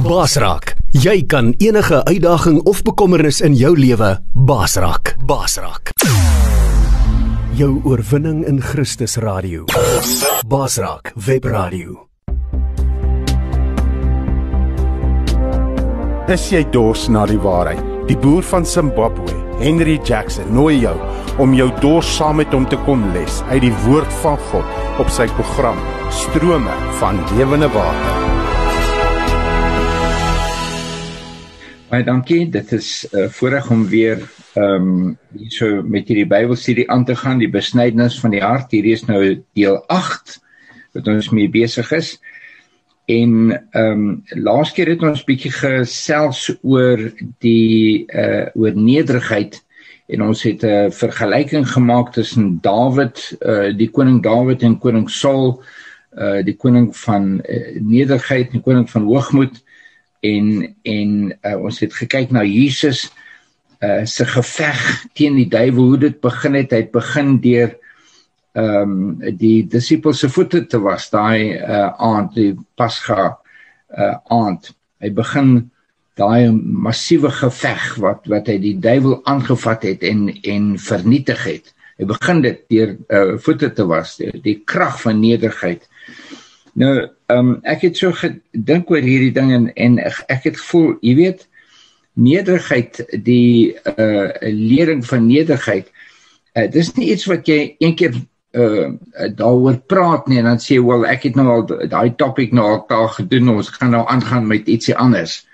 Baasraak. Jy kan enige uitdaging of bekommernis in jou lewe baasraak. Baasraak. Jou oorwinning in Christus Radio. Baasraak Webradio. Is jy dors na die waarheid? Die boer van Zimbabwe, Henry Jackson, nooi jou om jou dors saam met hom te kom les uit die woord van God op sy program Strome van Lewende Water. Baie dankie, dit is voorreg om weer so met hierdie Bybelstudie aan te gaan, die besnydenis van die hart. Hierdie is nou deel 8 wat ons mee besig is. En laas keer het ons bietjie gesels oor oor nederigheid, en ons het 'n vergelyking gemaak tussen Dawid, die koning Dawid en koning Saul, die koning van nederigheid, die koning van hoogmoed, en ons het gekyk na Jesus se geveg teen die duiwel, hoe dit begin het. Hy het begin deur die disippels se voete te was, daai aand, die Pasga aand. Hy begin daai massiewe geveg wat hy die duiwel aangevat het en vernietig het. Hy begin dit deur voete te was, die krag van nederigheid. Nou, ek het so gedink oor hierdie ding en ek het gevoel, jy weet, nederigheid, die lering van nederigheid, dis nie iets wat jy een keer daaroor praat nie, en dan sê, wel, ek het nou al daai topic nou al gedoen, ons gaan nou aangaan met ietsie anders.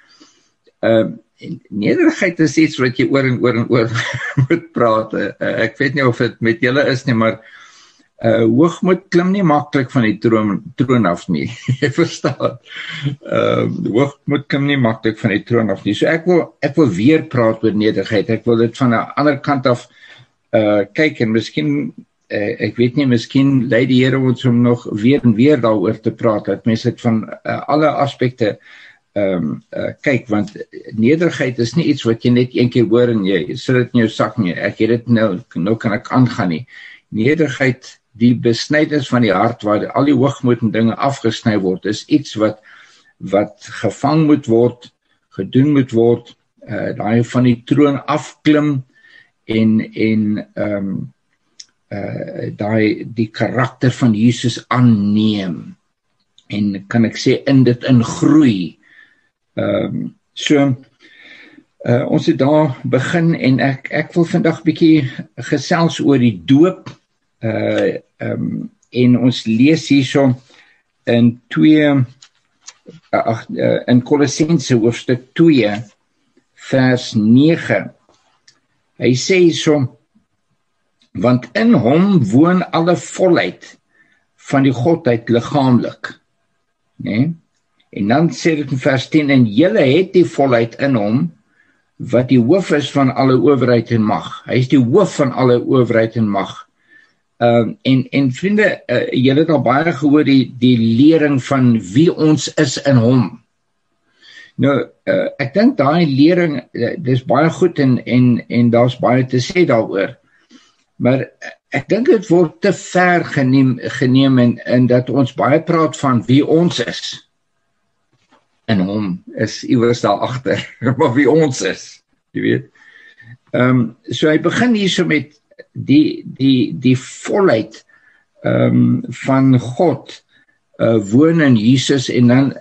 Nederigheid is iets wat jy oor en oor moet praat. Ek weet nie of dit met julle is nie, maar hoogmoed klim nie maklik van die troon af nie. Jy verstaan. Hoogmoed klim nie maklik van die troon af nie. So ek wil weer praat oor nederigheid. Ek wil dit van 'n ander kant af kyk, en miskien ek weet nie, miskien lei die Here ons om nog weer en weer daaroor te praat, dat mense dit van alle aspekte kyk, want nederigheid is nie iets wat jy net een keer hoor en jy sit dit in jou sak nie. Ek het dit nou kan ek aangaan nie. Nederigheid, die besnydenis van die hart, waar al die hoogmoed en dinge afgesny word, is iets wat gevang moet word, gedoen moet word, daai van die troon afklim en die karakter van Jesus aanneem, en kan ek sê, in dit ingroei. Ons het daar begin, en ek wil vandag bietjie gesels oor die doop, en ons lees hierso in Kolossense hoofstuk 2 vers 9. Hy sê hierso, want in hom woon alle volheid van die Godheid liggaamlik. Nee? En dan sê dit in vers 10, en julle het die volheid in hom, wat die hoof is van alle owerheid en mag. Hy is die hoof van alle owerheid en mag. En vriende, julle het al baie gehoor die lering van wie ons is in hom. Nou, ek dink daai lering, dis baie goed, en daar's baie te sê daaroor. Maar ek dink dit word te ver geneem en dat ons baie praat van wie ons is. En hom is iewers daar agter, maar wie ons is, jy weet. So hy begin hierso met die volheid van God woon in Jesus, en dan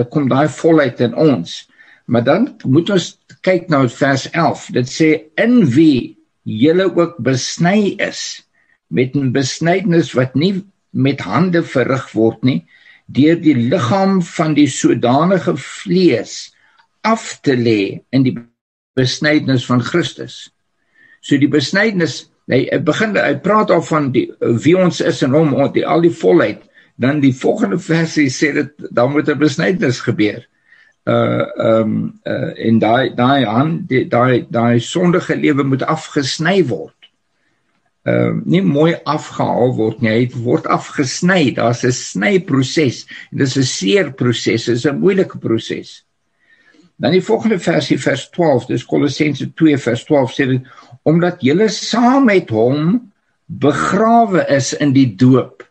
kom daai volheid in ons. Maar dan moet ons kyk na vers 11. Dit sê, in wie julle ook besny is, met 'n besnydenis wat nie met hande verrig word nie, deur die liggaam van die sodanige vlees af te lê in die besnydenis van Christus. So die besnydenis, hy praat al van wie ons is in hom, al die volheid, dan die volgende versie sê dit, dan moet 'n besnydenis gebeur. En daai sondige lewe moet afgesny word. Nie mooi afgehaal word nie, hy word afgesny. Daar's 'n snyproses, en dis 'n seerproses, dis 'n moeilike proses. Dan die volgende versie, vers 12, dis Kolossense 2 vers 12, sê dit, omdat julle saam met hom begrawe is in die doop.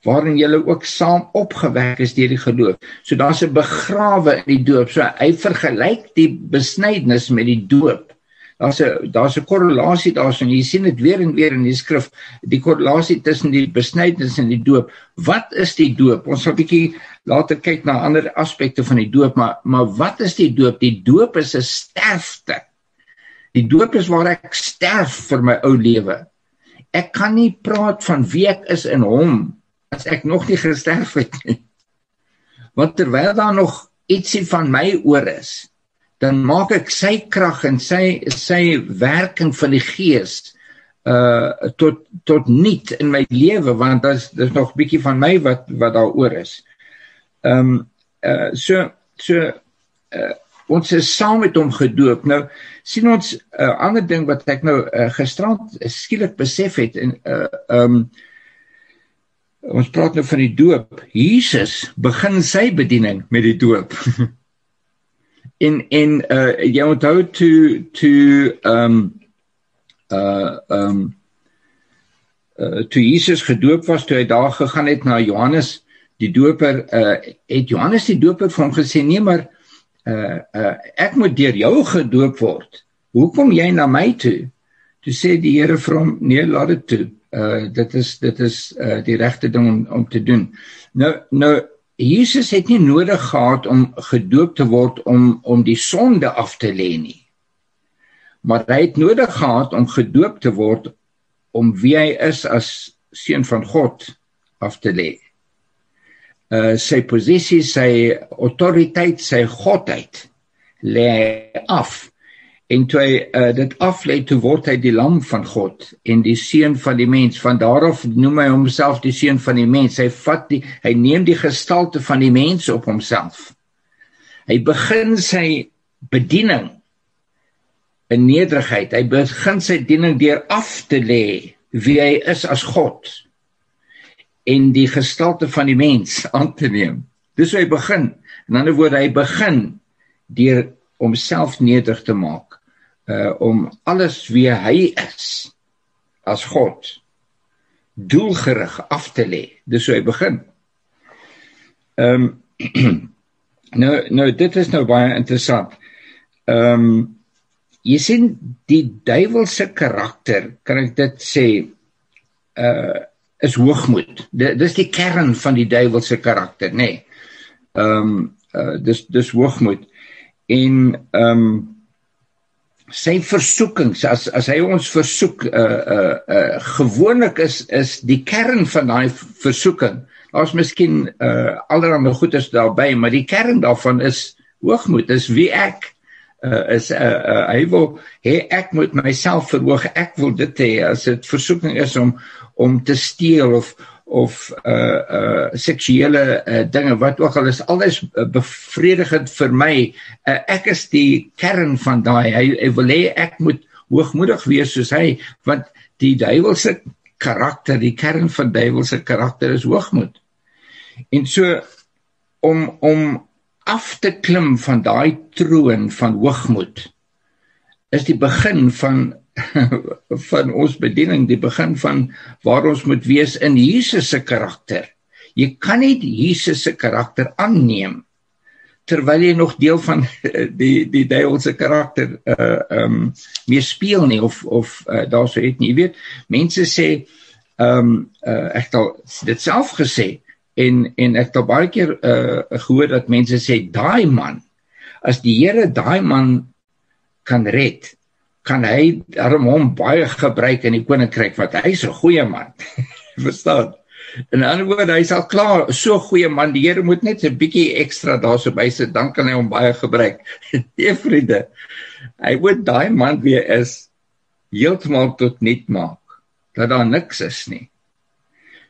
waarin julle ook saam opgewek is deur die geloof. So daar's 'n begrawe in die doop. So hy vergelyk die besnydenis met die doop. Daar's 'n korrelasie daarso, en jy sien dit weer en weer in die skrif, die korrelasie tussen die besnydenis en die doop. Wat is die doop? Ons sal 'n bietjie later kyk na ander aspekte van die doop, maar wat is die doop? Die doop is 'n sterfte. Die doop is waar ek sterf vir my ou lewe. Ek kan nie praat van wie ek is in hom, as ek nog nie gesterf het nie. Want terwyl daar nog ietsie van my oor is, dan maak ek sy krag en sy werking van die gees tot niet in my lewe, want dis nog 'n bietjie van my wat daar oor is. Ons is saam met hom gedoop. Nou sien ons 'n ander ding wat ek nou gisterand skielik besef het, ons praat nou van die doop. Jesus begin sy bediening met die doop. En jy onthou toe Jesus gedoop was, toe hy daar gegaan het na Johannes die doper, het Johannes die doper vir hom gesê, nee, maar ek moet deur jou gedoop word. Hoe kom jy na my toe? Toe sê die Here vir hom, nee, laat dit toe. Dit is die regte ding om te doen. Nou Jesus het nie nodig gehad om gedoop te word om die sonde af te lê nie. Maar hy het nodig gehad om gedoop te word om wie hy is as seun van God af te lê. Sy posisie, sy autoriteit, sy godheid lê hy af. En toe hy dit aflê, toe word hy die lam van God en die seun van die mens. Van daarof noem hy homself die seun van die mens. Hy neem die gestalte van die mens op homself. Hy begin sy bediening in nederigheid. Hy begin sy bediening deur af te lê wie hy is as God en die gestalte van die mens aan te neem. Dis hoe hy begin. In ander woorde, hy begin deur homself nederig te maak, om alles wie hy is as God doelgerig af te lê. Dis hoe hy begin. Nou dit is nou baie interessant. Jy sien, die duiwelse karakter, kan ek dit sê, is hoogmoed. Dis die kern van die duiwelse karakter, nee. Dis hoogmoed. En sy versoekings, as hy ons versoek, gewoonlik is die kern van daai versoeking, daar's miskien allerhande goeders daarby, maar die kern daarvan is hoogmoed, is wie ek is. Hy wil hê ek moet myself verhoog, ek wil dit hê, as dit versoeking is om te steel of seksuele dinge, wat ook al is, alles bevredigend vir my. Ek is die kern van daai. Hy wil hê ek moet hoogmoedig wees soos hy, want die duiwelse karakter, die kern van duiwelse karakter is hoogmoed. En so, om af te klim van daai troon van hoogmoed, is die begin van ons bediening, die begin van waar ons moet wees in Jesus se karakter. Jy kan nie Jesus se karakter aanneem, terwyl jy nog deel van die duiwelse karakter mee speel nie, of daar so het nie. Jy weet, mense sê, ek het al dit self gesê, en ek het al baie keer gehoor dat mense sê, daai man, as die Here daai man kan red, kan hy daarom hom baie gebruik in die koninkryk, want hy is 'n goeie man. Verstaan? In 'n ander woord, hy is al klaar, so 'n goeie man, die Here moet net 'n bietjie ekstra daarso bysit, dan kan hy hom baie gebruik. Nee, vriende, hy moet daai man weer is heeltemal tot niet maak, dat daar niks is nie,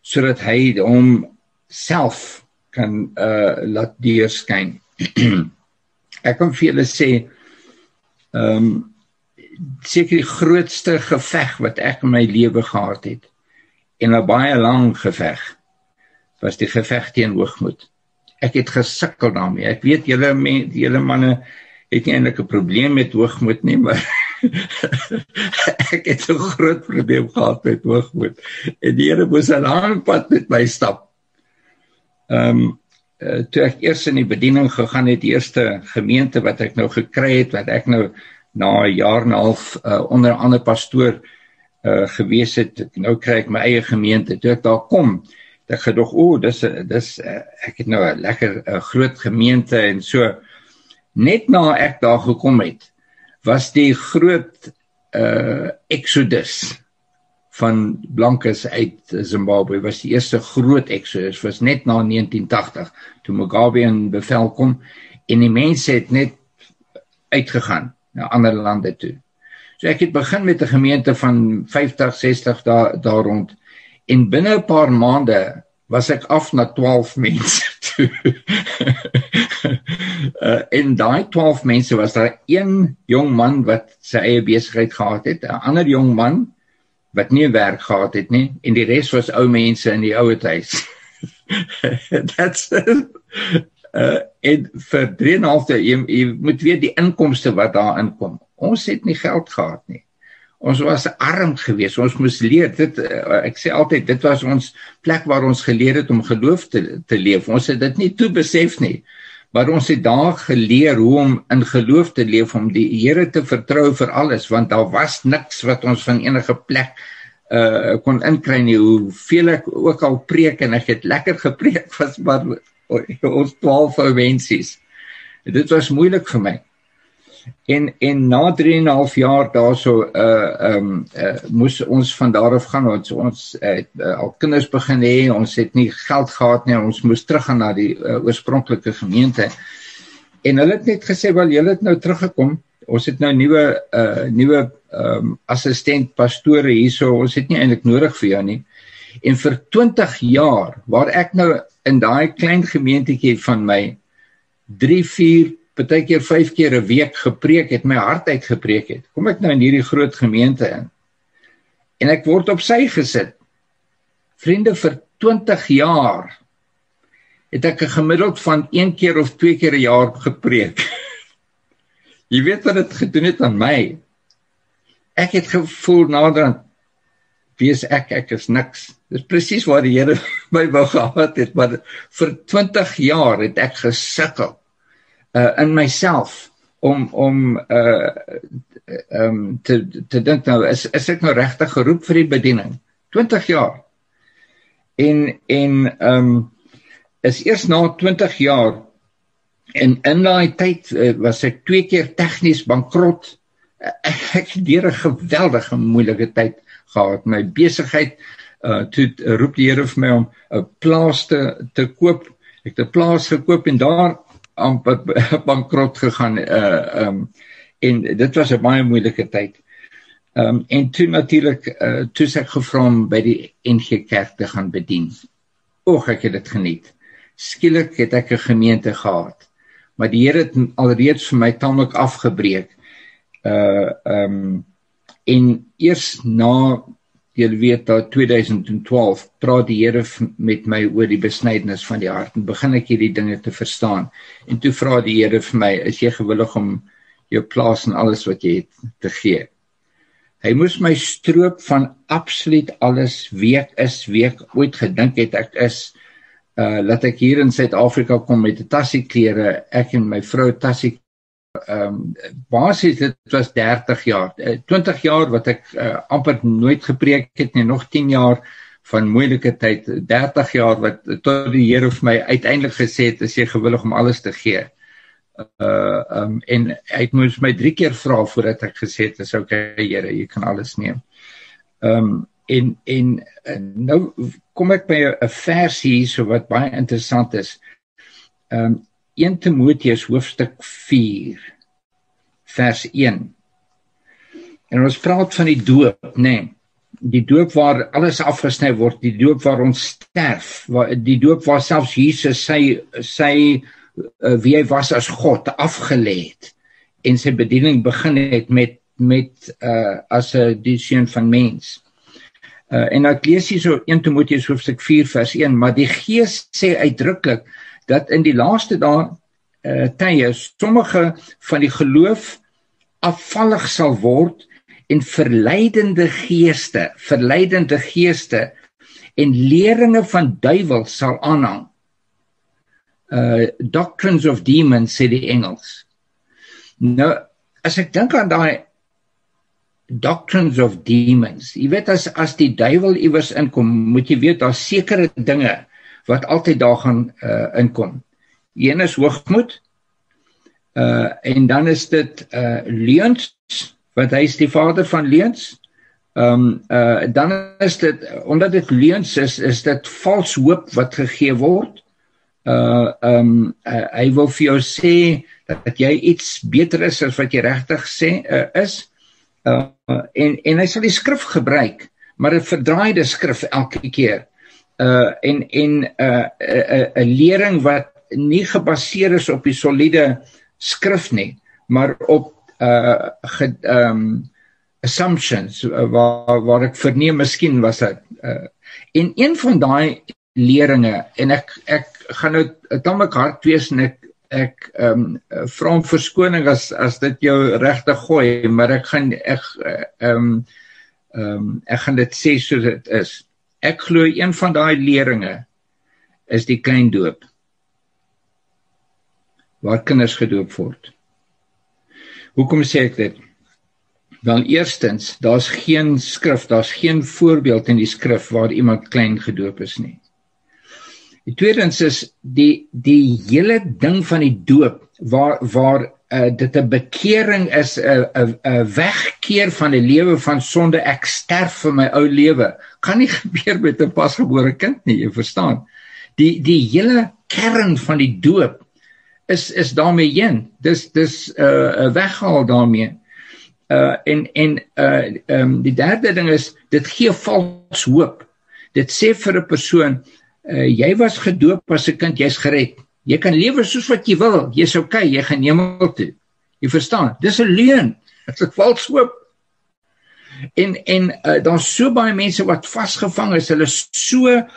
sodat hy hom self kan laat deurskyn. Ek kan vir julle sê, seker die grootste geveg wat ek in my lewe gehad het, en 'n baie lang geveg, was die geveg teen hoogmoed. Ek het gesukkel daarmee. Ek weet julle manne het nie eintlik 'n probleem met hoogmoed nie, maar ek het 'n groot probleem gehad met hoogmoed. En die Here moes 'n lang pad met my stap Toe ek eers in die bediening gegaan het, die eerste gemeente wat ek nou gekry het, wat ek nou na 'n jaar en 'n half onder 'n ander pastoor gewees het, nou kry ek my eie gemeente. Toe ek daar kom, ek gedog, ek het nou 'n lekker groot gemeente en so. Net na ek daar gekom het, was die groot exodus van blankes uit Zimbabwe, was die eerste groot exodus, was net na 1980, toe Mugabe in bevel kom, en die mense het net uitgegaan na ander lande toe. So ek het begin met 'n gemeente van 50, 60 daar rond, en binne 'n paar maande was ek af na 12 mense toe. En daai 12 mense was daar een jong man wat sy eie besigheid gehad het, 'n ander jong man wat nie werk gehad het nie, en die res was ou mense in die ouer huis. That's en vir 3,5 jy moet weet die inkomste wat daar inkom. Ons het nie geld gehad nie. Ons was arm geweest, ons moes leer, ek sê altyd, dit was ons plek waar ons geleer het om geloof te leef. Ons het dit nie toe besef nie, maar ons het daar geleer hoe om in geloof te leef, om die Here te vertrou vir alles, want daar was niks wat ons van enige plek kon inkry nie, hoeveel ek ook al preek, en ek het lekker gepreek, was maar ons 12 ou mensies. Dit was moeilik vir my. En na 3,5 jaar daarso moes ons van daar af gaan, ons het al kinders begin hê, ons het nie geld gehad nie, ons moes teruggaan na die oorspronklike gemeente. En hulle het net gesê, wel, julle het nou teruggekom, ons het nou nuwe assistent pastore hierso, ons het nie eintlik nodig vir jou nie. En vir 20 jaar, waar ek nou in daai klein gemeentetjie van my 3, 4, partykeer 5 keer 'n week gepreek het, my hart uitgepreek het, kom ek nou in hierdie groot gemeente in. En ek word op sy gesit. Vriende, vir 20 jaar het ek 'n gemiddeld van 1 keer of 2 keer 'n jaar gepreek. Jy weet wat dit gedoen het aan my. Ek het gevoel naderhand, wie is ek is niks. Dis presies waar die Here my wou gehad het, maar vir 20 jaar het ek gesukkel in myself om te dink, nou, is ek nou regtig geroep vir die bediening? 20 jaar. En is eers na 20 jaar, en in daai tyd was ek 2 keer tegnies bankrot. Ek het deur 'n geweldige moeilike tyd gehad. My besigheid, toe roep die Here vir my om 'n plaas te koop. Ek het 'n plaas gekoop en daar amper bankrot gegaan. En dit was 'n baie moeilike tyd. En toe natuurlik, toe ek gevra om by die NG Kerk te gaan bedien. Ek het dit geniet. Skielik het ek 'n gemeente gehad. Maar die Here het alreeds vir my tamelik afgebreek. En eers na, jy weet, 2012, praat die Here met my oor die besnydenis van die hart, en begin ek hierdie dinge te verstaan. En toe vra die Here vir my, is jy gewillig om jou plaas en alles wat jy het te gee? Hy moes my stroop van absoluut alles, wie ek ooit gedink het ek is, laat ek hier in Suid-Afrika kom met 'n tassie klere, ek en my vrou tassie, basies dit was 30 jaar, 20 jaar wat ek amper nooit gepreek het nie, nog 10 jaar van moeilike tyd, 30 jaar wat tot die Here vir my uiteindelik gesê het, is jy gewillig om alles te gee. En hy moes my 3 keer vra voordat ek gesê het, is okay Here, jy kan alles neem. En nou kom ek by 'n vers hier so wat baie interessant is. 1 Timoteus hoofstuk 4 vers 1. En ons praat van die doop, nee. Die doop waar alles afgesny word, die doop waar ons sterf, die doop waar selfs Jesus sy wie hy was as God afgelê het en sy bediening begin het met as die seun van mens. En ek lees hier so 1 Timoteus hoofstuk 4 vers 1, maar die Gees sê uitdruklik dat in die laaste tye sommige van die geloof afvallig sal word en verleidende geeste en leringe van duiwels sal aanhang. Doctrines of Demons, sê die Engels. Nou, as ek dink aan daai Doctrines of Demons, jy weet as die duiwel iewers inkom, moet jy weet, daar sekere dinge wat altyd daar gaan inkom. Een is hoogmoed, en dan is dit leuns, want hy is die vader van leuns. Dan is dit, omdat dit leuns is dit vals hoop wat gegee word. Hy wil vir jou sê dat jy iets beter is as wat jy regtig sê is. En hy sal die skrif gebruik, maar 'n verdraaide skrif elke keer. En 'n lering wat nie gebaseer is op die soliede skrif nie, maar op assumptions, waar ek verneem, miskien was dit. En een van daai leringe, en ek gaan nou tamelik hard wees, en ek vra om verskoning as dit jou regtig gooi, maar ek gaan dit sê soos dit is. Ek glo een van daai leringe is die klein doop, waar kinders gedoop word. Hoekom sê ek dit? Wel, eerstens, daar's geen skrif, daar's geen voorbeeld in die skrif waar iemand klein gedoop is nie. Die tweedens is die hele ding van die doop, waar dit 'n bekering is, 'n wegkeer van die lewe van sonde, ek sterf vir my ou lewe, kan nie gebeur met 'n pasgebore kind nie, jy verstaan. Die hele kern van die doop is daarmee heen, dis weggehaal daarmee. Die derde ding is, dit gee vals hoop. Dit sê vir 'n persoon, jy was gedoop as 'n kind, jy's gered. Jy kan lewe soos wat jy wil, jy's okay, jy gaan hemel toe. Jy verstaan, dis 'n leuen, dit is 'n vals hoop. En daar's so baie mense wat vasgevang is, hulle is so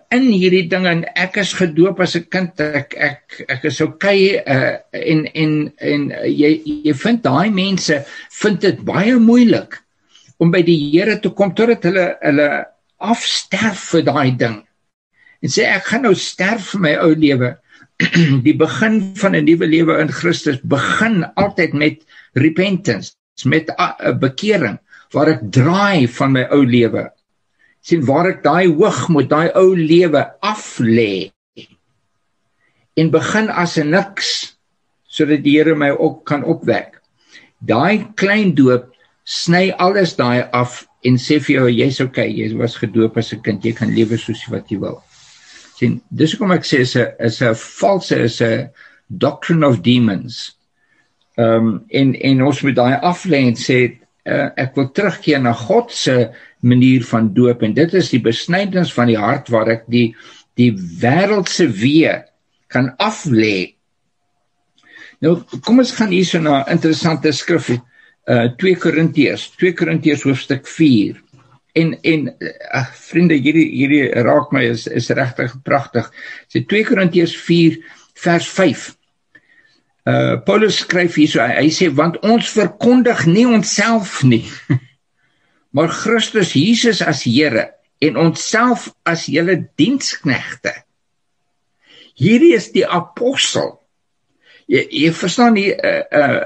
in hierdie ding, en ek is gedoop as 'n kind, ek is okay, en jy vind daai mense vind dit baie moeilik om by die Here te kom, totdat hulle afsterf vir daai ding, en sê ek gaan nou sterf vir my ou lewe. Die begin van 'n nuwe lewe in Christus begin altyd met repentance, met bekering, waar ek draai van my ou lewe, sien waar ek daai hoogmoed, daai ou lewe aflê, en begin as 'n niks, sodat die Here my ook kan opwek. Daai klein doop sny alles daai af en sê vir jou, jy's okay, jy was gedoop as 'n kind, jy kan lewe soos wat jy wil. Sien, dis hoekom ek sê is 'n valse, is 'n doctrine of demons. En ons moet daai aflê en sê, ek wil terugkeer na God se manier van doop, en dit is die besnydings van die hart, waar ek die wêreldse wee kan aflê. Nou, kom ons gaan hierso na 'n interessante skrif, 2 Korintiërs hoofstuk 4. En vriende, hierdie raak my, is regtig pragtig. Dit 2 Korintiërs 4 vers 5. Paulus skryf hierso, hy sê, want ons verkondig nie onsself nie, maar Christus Jesus as Here, en onsself as julle diensknegte. Hierdie is die apostel. Jy verstaan nie,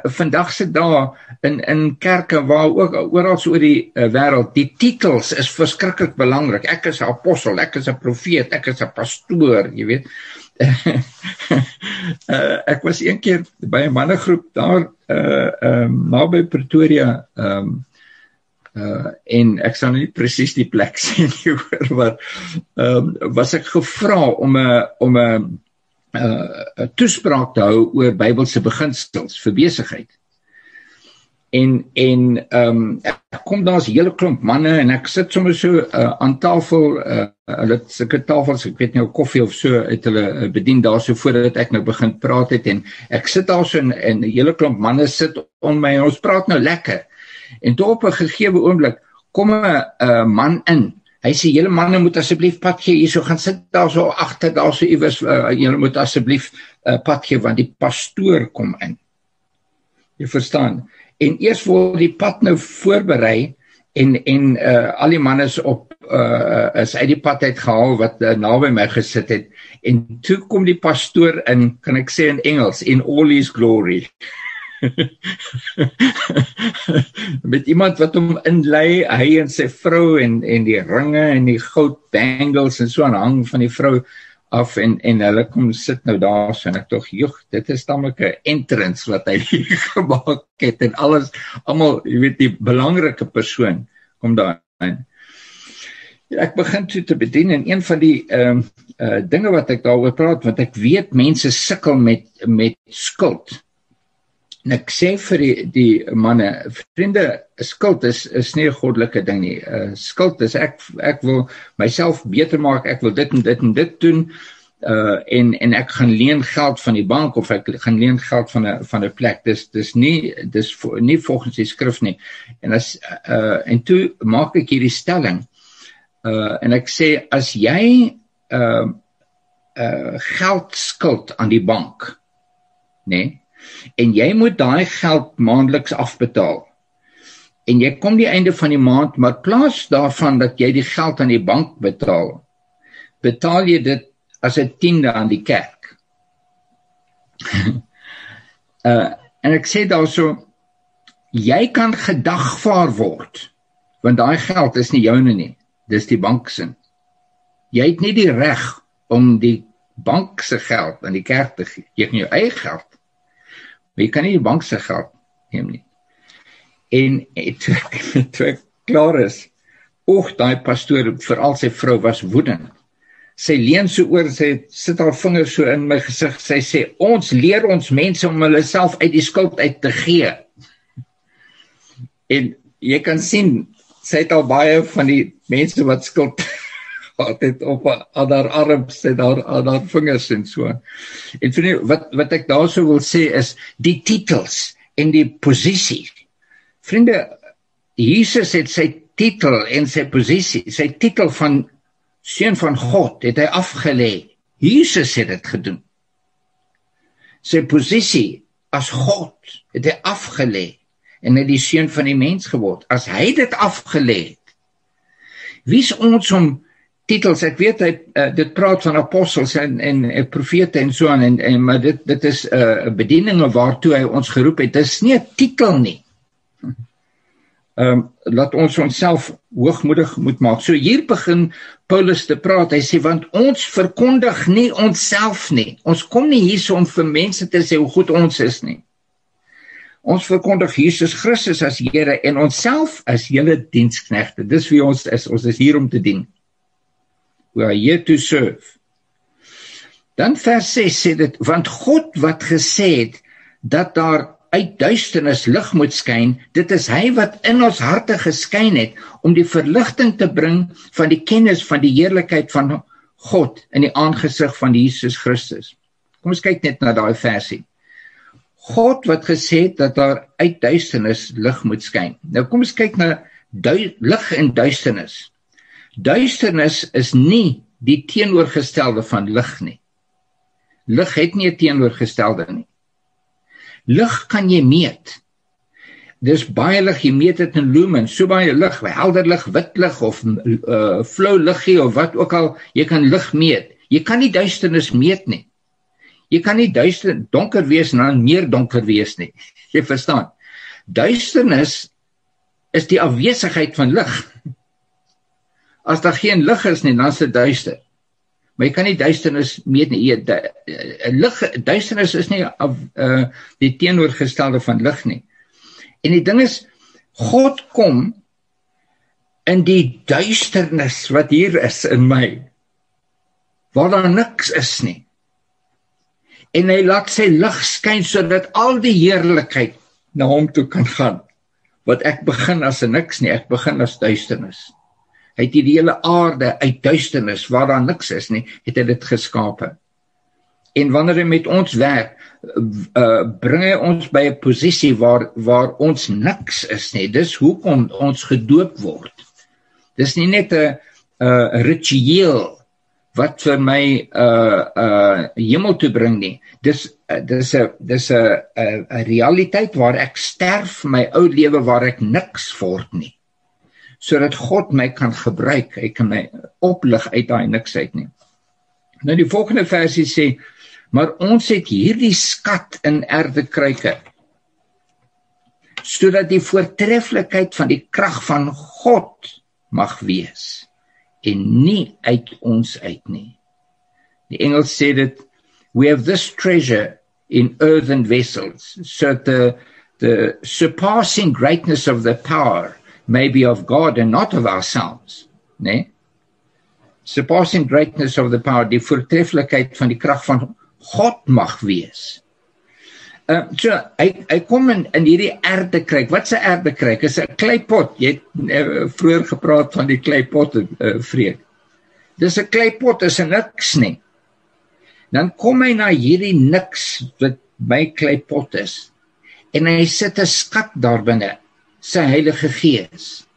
vandag se dae in kerke, waar ook oral oor die wêreld, die titels is verskriklik belangrik. Ek is 'n apostel, ek is 'n profeet, ek is 'n pastoor, jy weet. Ek was een keer by 'n mannegroep daar, naby Pretoria, en ek sal nie presies die plek sê nie, maar was ek gevra om 'n toespraak te hou oor Bybelse beginsels vir besigheid. En ek kom, daar's 'n hele klomp manne, en ek sit sommer so aan tafel, hulle het sulke tafels, ek weet nie, koffie of so, het hulle bedien daar so, voordat ek nou begin praat het, en ek sit daar so, en 'n hele klomp manne sit om my, en ons praat nou lekker. En toe op 'n gegeewe oomblik kom 'n man in. Hy sê, julle manne moet asseblief pad gee, hierso gaan sit daar so agter, daar so iewers, julle moet asseblief pad gee, want die pastoor kom in. Jy verstaan? En eers word die pad nou voorberei, En al die manne is uit die pad uitgehaal wat naby my gesit het. En toe kom die pastoor in, kan ek sê in Engels, in all his glory. Met iemand wat hom inlei, hy en sy vrou en die ringe en die goud bangles en so aan hang van die vrou af en hulle kom sit nou daar so en ek tog, dit is tamelik 'n entrance wat hy gemaak het en almal, jy weet, die belangrike persoon kom daar in. Ek begin toe te bedien en een van die dinge wat ek daaroor praat, want ek weet mense sukkel met skuld. En ek sê vir die manne, vriende, skuld is nie 'n goddelike ding nie. Skuld is ek wil myself beter maak, ek wil dit en dit en dit doen, en ek gaan leen geld van die bank of ek gaan leen geld van 'n plek. Dis nie volgens die skrif nie. En toe maak ek hierdie stelling. En ek sê, as jy geld skuld aan die bank, nee, en jy moet daai geld maandeliks afbetaal, en jy kom die einde van die maand, maar plaas daarvan dat jy die geld aan die bank betaal jy dit as 'n 10de aan die kerk. En ek sê daarso, jy kan gedagvaar word, want daai geld is nie joune nie, dis die bank se. Jy het nie die reg om die bank se geld aan die kerk te gee. Jy het nie jou eie geld, maar jy kan nie die bank se geld neem nie. En toe ek klaar is, daai pastoor, veral sy vrou, was woedend. Sy leun so oor, sy sit haar vingers so in my gesig, sy sê, ons leer ons mense om hulle self uit die skuld uit te gee. En jy kan sien, sy het al baie van die mense wat skuld gehad het op aan haar arms en aan haar vingers en so. En vriende, wat ek daar so wil sê is, die titels en die posisie. Vriende, Jesus het sy titel en sy posisie, sy titel van Seun van God, het hy afgelê. Jesus het dit gedoen. Sy posisie as God het hy afgelê en het die seun van die mens geword. As hy dit afgelê het, wie is ons om titels, ek weet hy dit praat van apostels en profete en so aan, maar dit is bedieninge waartoe hy ons geroep het. Dit is nie 'n titel nie. Laat ons onsself hoogmoedig moet maak. So hier begin Paulus te praat, hy sê, want ons verkondig nie onsself nie. Ons kom nie hier om vir mense te sê hoe goed ons is nie. Ons verkondig Jesus Christus as Here en onsself as julle diensknegte. Dis wie ons is hier om te dien. We are here to serve. Dan vers 6 sê dit, want God wat gesê het, dat daar uit duisternis lig moet skyn, dit is hy wat in ons harte geskyn het, om die verligting te bring van die kennis van die heerlikheid van God in die aangesig van Jesus Christus. Kom ons kyk net na daai versie. God wat gesê het dat daar uit duisternis lig moet skyn. Nou kom ons kyk na lig en duisternis. Duisternis is nie die teenoorgestelde van lig nie. Lig het nie 'n teenoorgestelde nie. Lig kan jy meet. Dis baie lig, jy meet dit in lumens, so baie lig, helder lig, wit lig of flou liggie of wat ook al, jy kan lig meet. Jy kan nie duisternis meet nie. Jy kan nie donker wees en dan meer donker wees nie. Jy verstaan. Duisternis is die afwesigheid van lig. As daar geen lig is nie, dan is dit duister. Maar jy kan nie duisternis meet nie. Duisternis is nie die teenoorgestelde van lig nie. En die ding is, God kom in die duisternis wat hier is in my, waar daar niks is nie. En hy laat sy lig skyn, sodat al die heerlikheid na hom toe kan gaan. Wat ek begin as 'n niks nie, ek begin as duisternis. Hy het die hele aarde uit duisternis, waar daar niks is nie, het hy dit geskape. En wanneer hy met ons werk, bring hy ons by 'n posisie waar ons niks is nie. Dis hoekom ons gedoop word. Dis nie net 'n ritueel wat vir my hemel toe bring nie. Dis 'n realiteit waar ek sterf my ou lewe, waar ek niks word nie. sodat God my kan gebruik, hy kan my oplig uit daai niks uit nie. Nou die volgende versie sê, maar ons het hierdie skat in erdekruike, sodat die voortreffelikheid van die krag van God mag wees, en nie uit ons uit nie. Die Engels sê dit, we have this treasure in earthen vessels, so that the surpassing greatness of the power may be of God and not of ourselves. Nee? Surpassing greatness of the power, die voortreffelikheid van die krag van God mag wees. So, hy kom in hierdie erdekruik. Wat is 'n erdekruik? Is 'n kleipot. Jy het vroeër gepraat van die kleipot, Freek. Dis 'n kleipot, is 'n niks nie. Dan kom hy na hierdie niks wat my kleipot is. En hy sit 'n skat daar binne, sy Heilige Gees.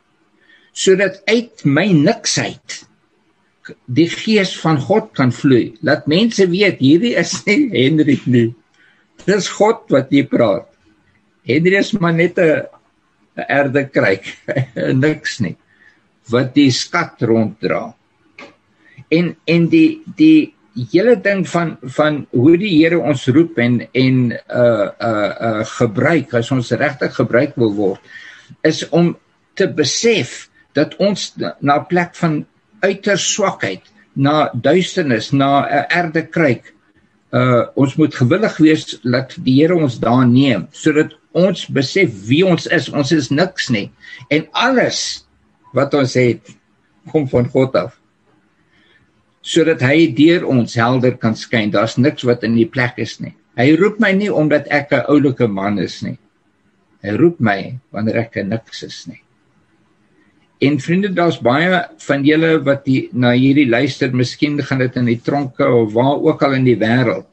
Sodat uit my niksheid die Gees van God kan vloei. Laat mense weet, hierdie is nie Hendrik nie. Dis God wat hier praat. Henry is maar net 'n erdekruik, niks nie, wat die skat ronddra. En die hele ding van hoe die Here ons roep en gebruik, as ons regtig gebruik wil word, is om te besef dat ons na 'n plek van uiters swakheid, na duisternis, na 'n erdekruik, ons moet gewillig wees dat die Here ons daar neem, sodat ons besef wie ons is niks nie, en alles wat ons het, kom van God af, sodat hy deur ons helder kan skyn. Daar's niks wat in die plek is nie. Hy roep my nie omdat ek 'n oulike man is nie, hy roep my wanneer ek 'n niks is nie. En vriende, daar's baie van julle wat na hierdie luister, miskien gaan dit in die tronke of waar ook al in die wêreld,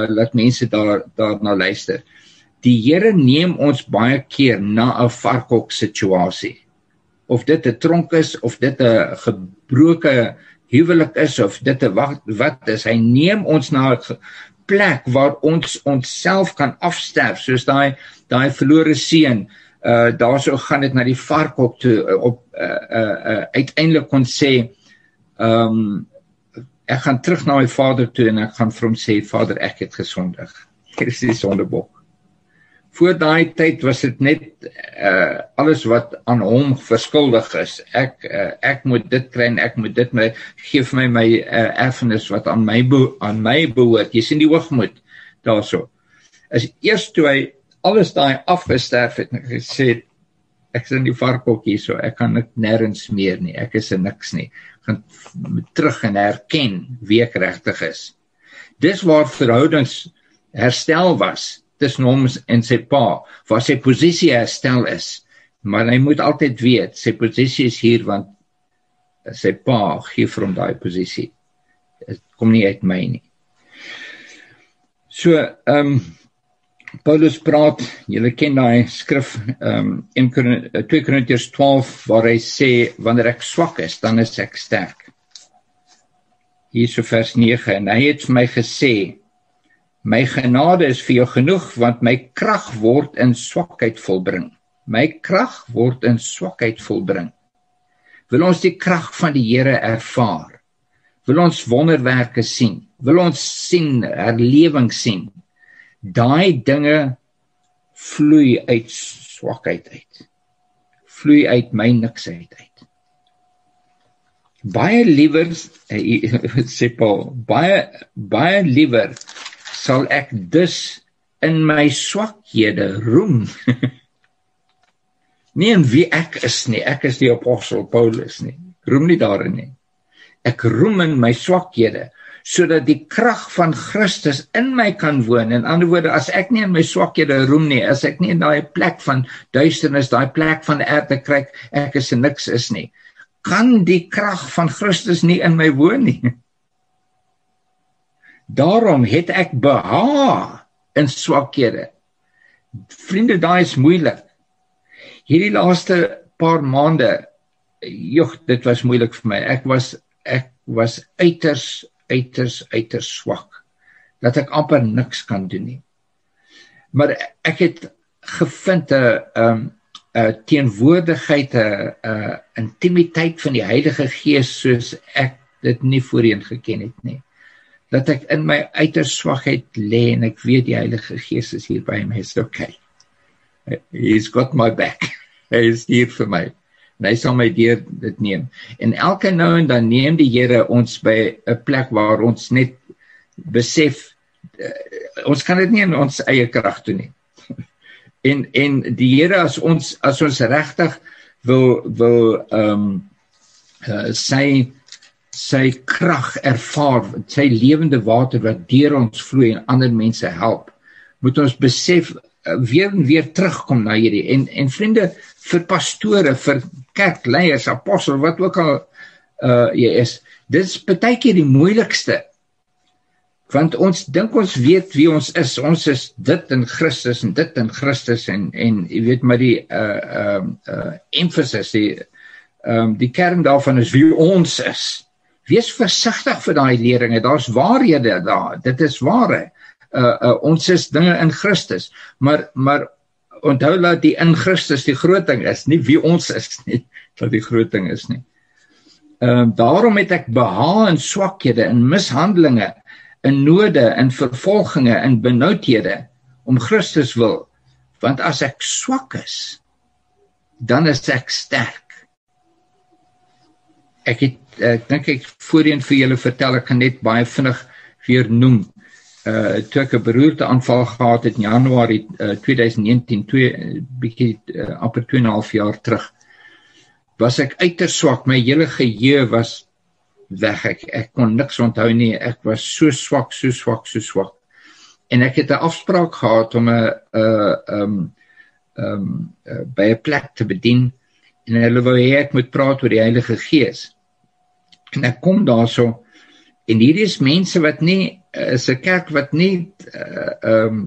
laat mense daarna luister. Die Here neem ons baie keer na 'n varkhok situasie. Of dit 'n tronk is, of dit 'n gebroke huwelik is, of dit 'n wat is, hy neem ons na 'n plek waar ons onsself kan afsterf, soos daai verlore seun, daarso gaan dit na die varkhok toe, uiteindelik kon sê, ek gaan terug na my vader toe en ek gaan vir hom sê, Vader, ek het gesondig. Hier is die sondebok. Voor daai tyd was dit net alles wat aan hom verskuldig is. Ek moet dit kry en ek moet dit, geef my erfenis wat aan my behoort. Jy sien die hoogmoed daarso. As eers toe hy alles daai afgesterf het en gesê, ek is in die varkhok hier so, ek kan dit nêrens meer nie, ek is 'n niks nie. Ek gaan terug en herken wie ek regtig is. Dis waar verhoudings herstel was tussen hom en sy pa, waar sy posisie herstel is, maar hy moet altyd weet, sy posisie is hier, want sy pa gee vir hom daai posisie. Dit kom nie uit my nie. So, Paulus praat, julle ken daai skrif, 2 Korintiërs 12, waar hy sê, wanneer ek swak is, dan is ek sterk. Hier so vers 9, en hy het vir my gesê, my genade is vir jou genoeg, want my krag word in swakheid volbring. My krag word in swakheid volbring. Wil ons die krag van die Here ervaar? Wil ons wonderwerke sien? Wil ons sien, herlewing sien? Daai dinge vloei uit swakheid uit. Vloei uit my niksheid uit. Baie liewer, sê Paul, baie liewer sal ek dus in my swakhede roem. Nie in wie ek is nie, ek is die apostel Paulus nie. Ek roem nie daarin nie. Ek roem in my swakhede, sodat die krag van Christus in my kan woon. In ander woorde, as ek nie in my swakhede roem nie, as ek nie in daai plek van duisternis, daai plek van erdekruik, ek is 'n niks is nie, kan die krag van Christus nie in my woon nie. Daarom het ek behaag in swakhede. Vriende, daai is moeilik. Hierdie laaste paar maande, dit was moeilik vir my. Ek was uiters swak, dat ek amper niks kan doen nie. Maar ek het gevind teenwoordigheid, intimiteit van die Heilige Gees soos ek dit nie voorheen geken het nie. Dat ek in my uiters swakheid lê en ek weet die Heilige Gees is hier by my, is okay. He's got my back. Hy is hier vir my. En hy sal my deur dit neem. En elke nou en dan neem die Here ons by 'n plek waar ons net besef, ons kan dit nie in ons eie krag doen nie. En die Here, as ons regtig wil sy krag ervaar, sy lewende water wat deur ons vloei en ander mense help, moet ons besef, weer en weer terugkom na hierdie, en vriende, vir pastore, vir kerkleiers, apostel, wat ook al jy is, dit is partykeer die moeilikste, want ons dink ons weet wie ons is dit in Christus, en dit in Christus, en jy weet, maar die emphasis, die kern daarvan is wie ons is. Wees versigtig vir daai leringe, daar's waarhede daar, dit is ware. Ons is dinge in Christus, maar onthou dat die in Christus die groot ding is, nie wie ons is nie, dat die groot ding is nie. Daarom het ek behaal in swakhede, in mishandelinge, in node, in vervolginge, in benoudhede, om Christus wil, want as ek swak is, dan is ek sterk. Ek dink ek voorheen vir julle vertel, ek kan net baie vinnig weer noem, toe ek 'n beroerteaanval gehad het in Januarie 2019, amper 2,5 jaar terug, was ek uiters swak, my hele geheue was weg, ek kon niks onthou nie, ek was so swak, en ek het 'n afspraak gehad om by 'n plek te bedien, en hulle wou hê ek moet praat oor die Heilige Gees, en ek kom daarso, en hier is mense wat nie, is 'n kerk wat nie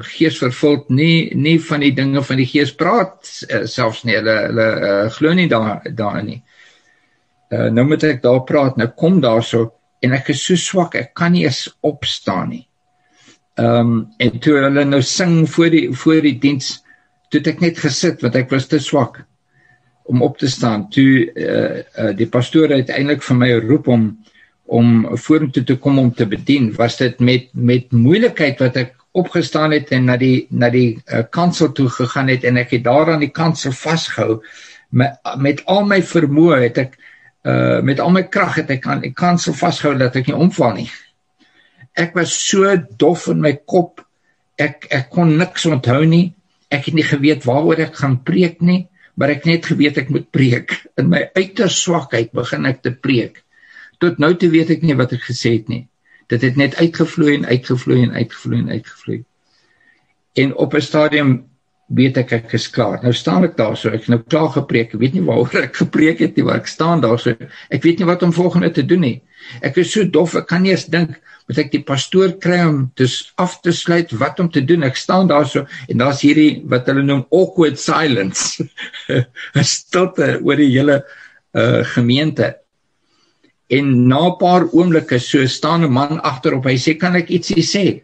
gees vervuld, nie van die dinge van die gees praat, selfs nie, hulle glo nie daarin nie. Nou moet ek daar praat, nou kom daar so, en ek is so swak, ek kan nie eens opstaan nie. En toe hulle nou sing voor die diens, toe het ek net gesit, want ek was te swak om op te staan. Toe die pastoor uiteindelik vir my roep om vorentoe te kom om te bedien, was dit met moeilikheid wat ek opgestaan het en na die kansel toe gegaan het, en ek het daar aan die kansel vasgehou, met al my vermoë het ek, met al my krag het ek aan die kansel vasgehou dat ek nie omval nie. Ek was so dof in my kop, ek kon niks onthou nie, ek het nie geweet waaroor ek gaan preek nie, maar ek net geweet ek moet preek. In my uiters swakheid begin ek te preek. Tot nou toe weet ek nie wat ek gesê het nie. Dit het net uitgevloei. En op 'n stadium weet ek is klaar. Nou staan ek daar so, ek het nou klaar gepreek, ek weet nie waaroor ek gepreek het nie, maar ek staan daar so, ek weet nie wat om volgende te doen nie. Ek is so dof, ek kan nie eens dink, moet ek die pastoor kry om af te sluit, wat om te doen, ek staan daar so, en daar's hierdie, wat hulle noem, awkward silence, 'n stilte oor die hele gemeente. En na 'n paar oomblikke, so staan 'n man agterop, hy sê, kan ek ietsie sê?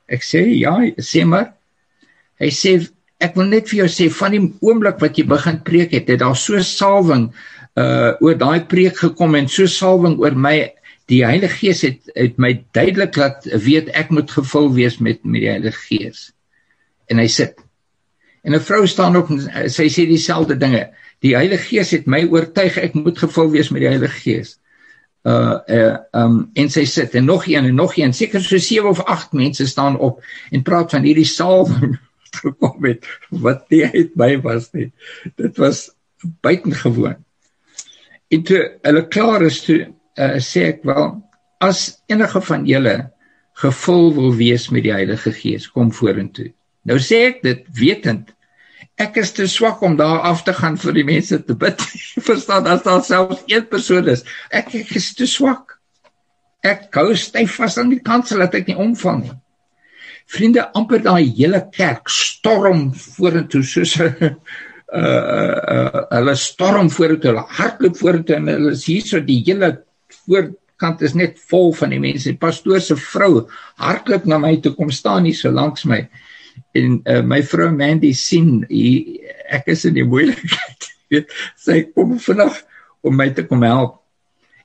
Ek sê, ja, sê maar. Hy sê, ek wil net vir jou sê, van die oomblik wat jy begin preek het daar so salwing oor daai preek gekom, en so salwing oor my, die Heilige Gees het my duidelik laat weet, ek moet gevul wees met die Heilige Gees. En hy sit. En 'n vrou staan op, en sy sê dieselfde dinge. Die Heilige Gees het my oortuig, ek moet gevul wees met die Heilige Gees. En sy sit, en nog een, seker so 7 of 8 mense staan op, en praat van hierdie salwing gekom het, wat nie uit my was nie. Dit was buitengewoon. En toe hulle klaar is, toe sê ek wel, as enige van julle gevul wil wees met die Heilige Gees, kom vorentoe. Nou sê ek dit wetend, ek is te swak om daar af te gaan vir die mense te bid. Verstaan, as daar selfs een persoon is, ek is te swak. Ek hou styf vas aan die kansel dat ek nie omval nie. Vriende, amper daai hele kerk storm vorentoe, soos hulle storm vorentoe, hulle hardloop vorentoe, en hulle is hier so, die hele voorkant is net vol van die mense. Die pastoor se vrou hardloop na my toe, kom staan hier so langs my, En my vrou Mandy sien, ek is in die moeilikheid, weet, sy kom vandag om my te kom help.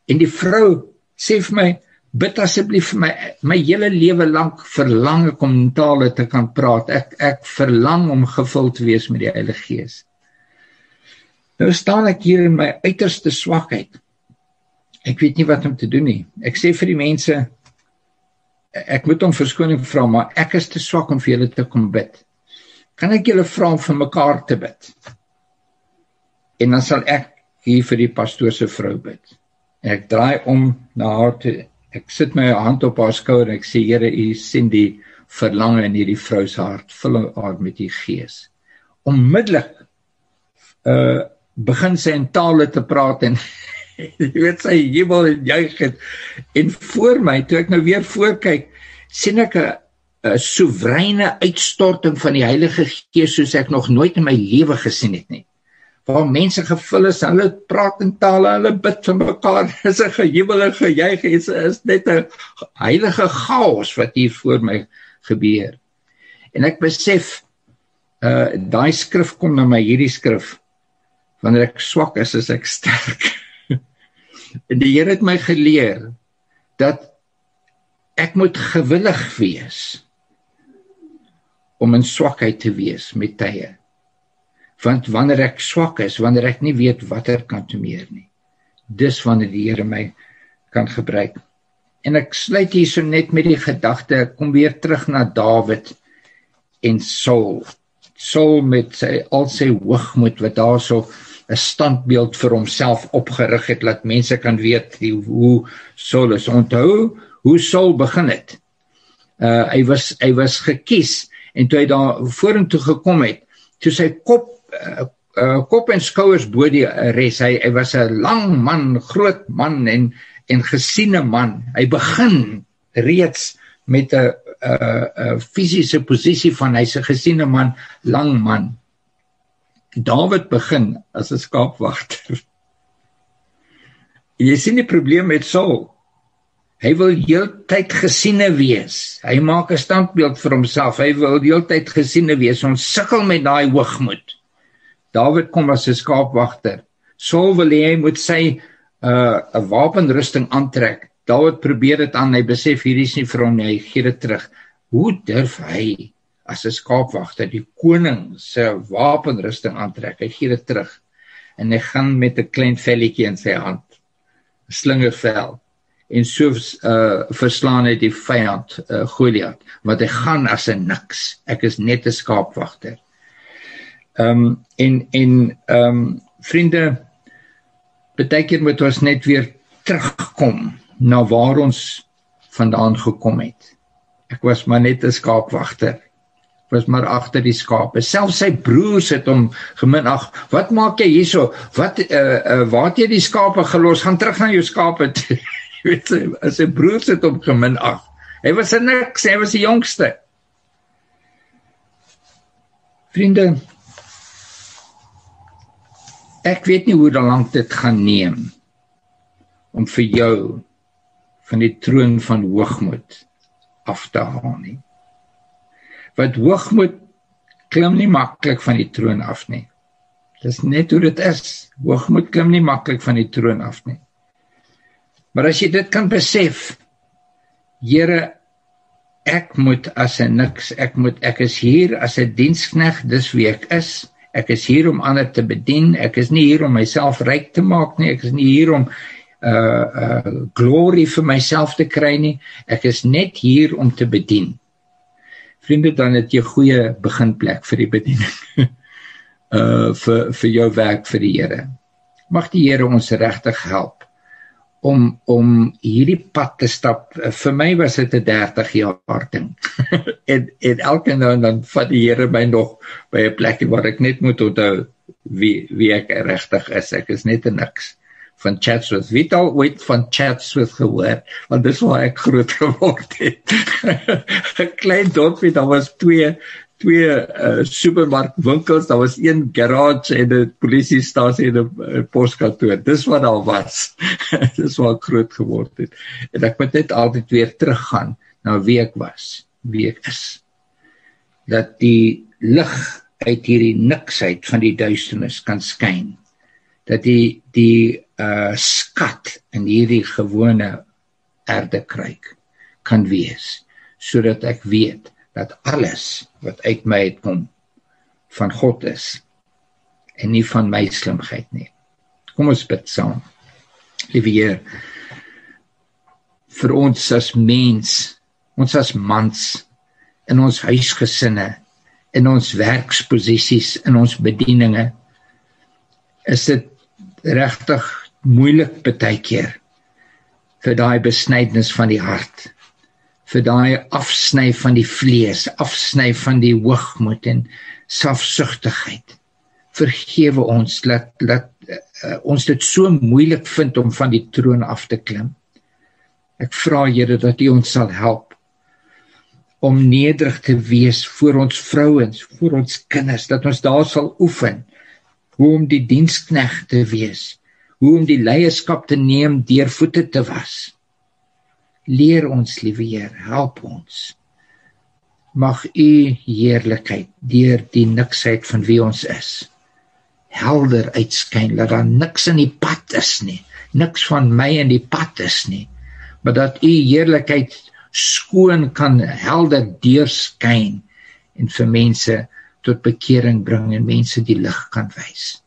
En die vrou sê vir my, bid asseblief vir my hele lewe lank verlang ek om in tale te kan praat. Ek verlang om gevul te wees met die Heilige Gees. Nou staan ek hier in my uiterste swakheid. Ek weet nie wat om te doen nie. Ek sê vir die mense, ek moet om verskoning vra, maar ek is te swak om vir julle te kom bid. Kan ek julle vra om vir mekaar te bid? En dan sal ek hier vir die pastoor se vrou bid. En ek draai om na haar toe, ek sit my hand op haar skouer en ek sê, Here, U sien die verlange in hierdie vrou se hart, vul haar met die Gees. Onmiddellik begin sy in tale te praat en jy weet, sy jubel en juig en voor my, toe ek nou weer voorkyk, sien ek 'n soewereine uitstorting van die Heilige Gees soos ek nog nooit in my lewe gesien het nie. Waar mense gevul is, hulle praat in tale, hulle bid vir mekaar, is 'n gejubel en gejuig, is net 'n heilige chaos wat hier voor my gebeur. En ek besef, daai skrif kom na my, hierdie skrif, wanneer ek swak is ek sterk. En die Here het my geleer, dat ek moet gewillig wees, om in swakheid te wees met tye. Want wanneer ek swak is, wanneer ek nie weet watter kant toe meer nie, dis wanneer die Here my kan gebruik. En ek sluit hier so net met die gedagte, kom weer terug na Dawid en Saul. Saul met al sy hoogmoed, wat daar so 'n standbeeld vir homself opgerig het, laat mense kan weet hoe Saul is. Onthou hoe Saul begin het. Hy was gekies, en toe hy daar vorentoe gekom het, toe sy kop en skouers bo die res, hy was 'n lang man, groot man en gesiene man. Hy begin reeds met 'n fisiese posisie van hy's 'n gesiene man, lang man. Dawid begin as 'n skaapwagter. Jy sien die probleem met Saul. Hy wil heeltyd gesiene wees. Hy maak 'n standbeeld vir homself. Hy wil heeltyd gesiene wees. Ons sukkel met daai hoogmoed. Dawid kom as 'n skaapwagter. Saul wil hy moet sy 'n wapenrusting aantrek. Dawid probeer dit aan. Hy besef hierdie is nie vir hom nie. Hy gee dit terug. Hoe durf hy as 'n skaapwagter die koning se wapenrusting aantrek? Hy gee dit terug. En hy gaan met 'n klein velletjie in sy hand, 'n slingervel, en so verslaan hy die vyand, Goliat, want hy gaan as 'n niks. Ek is net 'n skaapwagter. Vriende, baie keer moet ons net weer terugkom na waar ons vandaan gekom het. Ek was maar net 'n skaapwagter. Was maar agter die skape. Selfs sy broers het hom geminag. Wat maak jy hierso? Waar het jy die skape gelos? Gaan terug na jou skape. Weet jy, sy broers het hom geminag. Hy was 'n niks, hy was die jongste. Vriende, ek weet nie hoe lank dit gaan neem om vir jou van die troon van hoogmoed af te haal nie. Want hoogmoed klim nie maklik van die troon af nie. Dis net hoe dit is. Hoogmoed klim nie maklik van die troon af nie. Maar as jy dit kan besef, Here, ek moet as 'n niks, ek is hier as 'n diensknegt, dis wie ek is. Ek is hier om ander te bedien. Ek is nie hier om myself ryk te maak nie. Ek is nie hier om glory vir myself te kry nie. Ek is net hier om te bedien. Vriende, dan het jy goeie beginplek vir die bediening. Vir jou werk vir die Here. Mag die Here ons regtig help om hierdie pad te stap. Vir my was dit 'n 30 jaar ding. en elke nou en dan vat die Here my nog by 'n plekkie waar ek net moet onthou wie ek regtig is. Ek is net 'n niks. Van Chatsworth. Wie het al ooit van Chatsworth gehoor? Want dis waar ek groot geword het. 'n klein dorpie, daar was twee supermarkwinkels, daar was een garage en 'n polisiestasie en 'n poskantoor. Dis wat daar was. Dis waar ek groot geword het. En ek moet net altyd weer teruggaan na wie ek was, wie ek is. dat die lig uit hierdie niksheid van die duisternis kan skyn, dat die skat in hierdie gewone erdekruik kan wees, sodat ek weet dat alles wat uit my uitkom van God is en nie van my slimheid nie. Kom ons bid saam. Liewe Heer, vir ons as mens, ons as mans, in ons huisgesinne, in ons werksposisies, in ons bedieninge, is dit regtig moeilik baie keer vir daai besnydenis van die hart, vir daai afsny van die vlees, afsny van die hoogmoed en selfsugtigheid. Vergewe ons, laat ons dit so moeilik vind om van die troon af te klim. Ek vra Here dat U ons sal help om nederig te wees voor ons vrouens, voor ons kinders, dat ons daar sal oefen, hoe om die diensknegt te wees, hoe om die leierskap te neem deur voete te was. Leer ons, liewe Heer, help ons. Mag U heerlikheid deur die niksheid van wie ons is, helder uitskyn, dat daar niks in die pad is nie, niks van my in die pad is nie, maar dat U heerlikheid skoon kan helder deurskyn en vir mense tot bekering bring en mense die lig kan wys.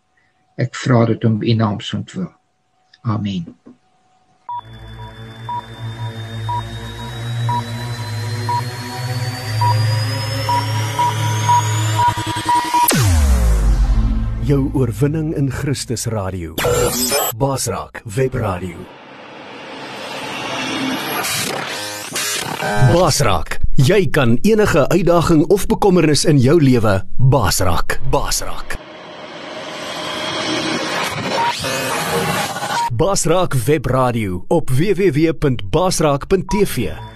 Ek vra dit om U naam se ontwil. Amen. Jou oorwinning in Christus Radio. Basraak Webradio. Basraak, jy kan enige uitdaging of bekommernis in jou lewe basraak. Basraak. Basraak Webradio op www.basraak.tv